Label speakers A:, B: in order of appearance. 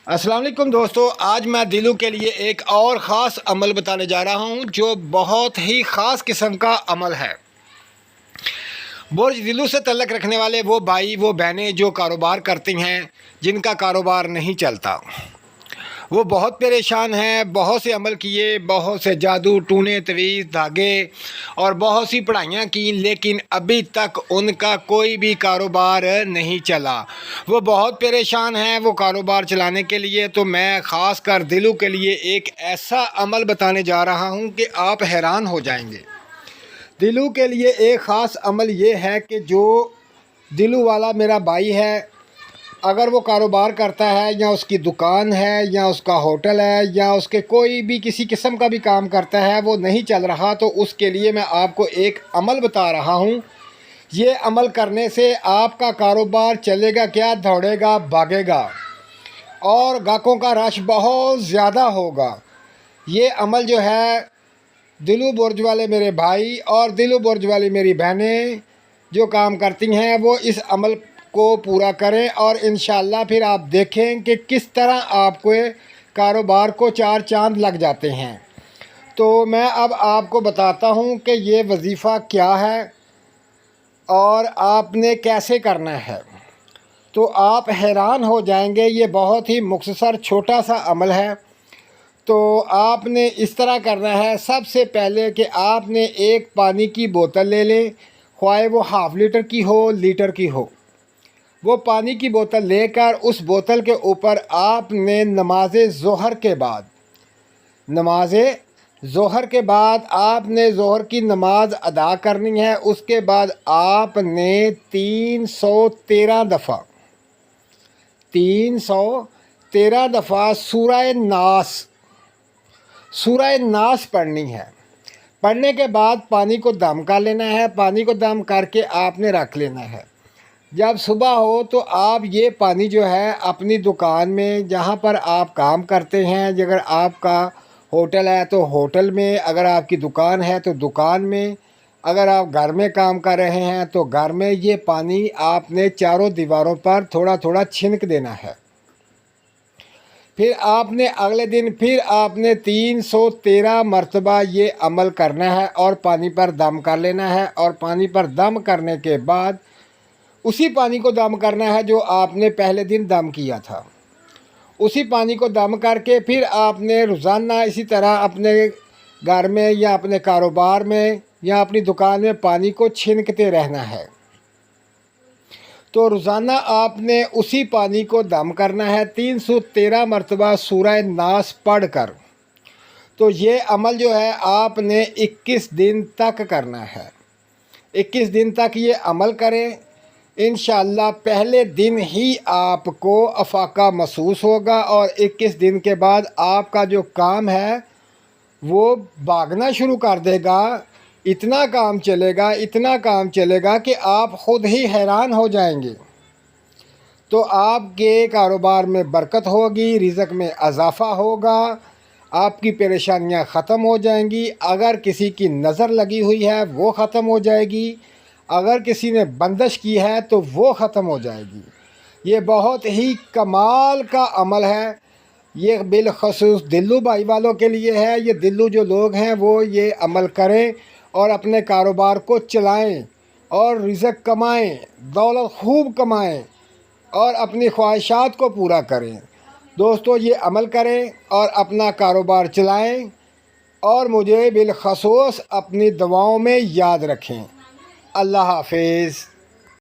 A: السلام علیکم دوستو، آج میں دلو کے لیے ایک اور خاص عمل بتانے جا رہا ہوں جو بہت ہی خاص قسم کا عمل ہے۔ برج دلو سے تعلق رکھنے والے وہ بھائی وہ بہنیں جو کاروبار کرتی ہیں، جن کا کاروبار نہیں چلتا، وہ بہت پریشان ہیں، بہت سے عمل کیے، بہت سے جادو ٹونے تویز دھاگے اور بہت سی پڑھائیاں کی، لیکن ابھی تک ان کا کوئی بھی کاروبار نہیں چلا۔ وہ بہت پریشان ہیں وہ کاروبار چلانے کے لیے۔ تو میں خاص کر دلو کے لیے ایک ایسا عمل بتانے جا رہا ہوں کہ آپ حیران ہو جائیں گے۔ دلو کے لیے ایک خاص عمل یہ ہے کہ جو دلو والا میرا بھائی ہے، اگر وہ کاروبار کرتا ہے یا اس کی دکان ہے یا اس کا ہوٹل ہے یا اس کے کوئی بھی کسی قسم کا بھی کام کرتا ہے، وہ نہیں چل رہا، تو اس کے لیے میں آپ کو ایک عمل بتا رہا ہوں۔ یہ عمل کرنے سے آپ کا کاروبار چلے گا کیا، دوڑے گا، بھاگے گا اور گاہکوں کا رش بہت زیادہ ہوگا۔ یہ عمل جو ہے دلو برج والے میرے بھائی اور دلو برج والی میری بہنیں جو کام کرتی ہیں، وہ اس عمل کو پورا کریں اور انشاءاللہ پھر آپ دیکھیں کہ کس طرح آپ کو کاروبار کو چار چاند لگ جاتے ہیں۔ تو میں اب آپ کو بتاتا ہوں کہ یہ وظیفہ کیا ہے اور آپ نے کیسے کرنا ہے، تو آپ حیران ہو جائیں گے۔ یہ بہت ہی مختصر چھوٹا سا عمل ہے۔ تو آپ نے اس طرح کرنا ہے، سب سے پہلے کہ آپ نے ایک پانی کی بوتل لے لیں، خواہ وہ ½ لیٹر کی ہو، لیٹر کی ہو۔ وہ پانی کی بوتل لے کر اس بوتل کے اوپر آپ نے نماز ظہر کے بعد آپ نے ظہر کی نماز ادا کرنی ہے۔ اس کے بعد آپ نے 313 دفعہ سورہ ناس پڑھنی ہے۔ پڑھنے کے بعد پانی کو دم کر لینا ہے۔ پانی کو دم کر کے آپ نے رکھ لینا ہے۔ جب صبح ہو تو آپ یہ پانی جو ہے اپنی دکان میں، جہاں پر آپ کام کرتے ہیں، اگر آپ کا ہوٹل ہے تو ہوٹل میں، اگر آپ کی دکان ہے تو دکان میں، اگر آپ گھر میں کام کر رہے ہیں تو گھر میں، یہ پانی آپ نے چاروں دیواروں پر تھوڑا تھوڑا چھنک دینا ہے۔ پھر آپ نے اگلے دن پھر آپ نے 313 مرتبہ یہ عمل کرنا ہے اور پانی پر دم کر لینا ہے۔ اور پانی پر دم کرنے کے بعد اسی پانی کو دم کرنا ہے جو آپ نے پہلے دن دم کیا تھا۔ اسی پانی کو دم کر کے پھر آپ نے روزانہ اسی طرح اپنے گھر میں یا اپنے کاروبار میں یا اپنی دکان میں پانی کو چھنکتے رہنا ہے۔ تو روزانہ آپ نے اسی پانی کو دم کرنا ہے 313 مرتبہ سورہ ناس پڑھ کر۔ تو یہ عمل جو ہے آپ نے 21 دن تک کرنا ہے۔ 21 دن تک یہ عمل کریں، انشاءاللہ پہلے دن ہی آپ کو افاقہ محسوس ہوگا اور 21 دن کے بعد آپ کا جو کام ہے وہ بھاگنا شروع کر دے گا۔ اتنا کام چلے گا کہ آپ خود ہی حیران ہو جائیں گے۔ تو آپ کے کاروبار میں برکت ہوگی، رزق میں اضافہ ہوگا، آپ کی پریشانیاں ختم ہو جائیں گی۔ اگر کسی کی نظر لگی ہوئی ہے وہ ختم ہو جائے گی، اگر کسی نے بندش کی ہے تو وہ ختم ہو جائے گی۔ یہ بہت ہی کمال کا عمل ہے۔ یہ بالخصوص دلو بھائی والوں کے لیے ہے۔ یہ دلو جو لوگ ہیں وہ یہ عمل کریں اور اپنے کاروبار کو چلائیں اور رزق کمائیں، دولت خوب کمائیں اور اپنی خواہشات کو پورا کریں۔ دوستو یہ عمل کریں اور اپنا کاروبار چلائیں اور مجھے بالخصوص اپنی دعاؤں میں یاد رکھیں۔ اللہ حافظ۔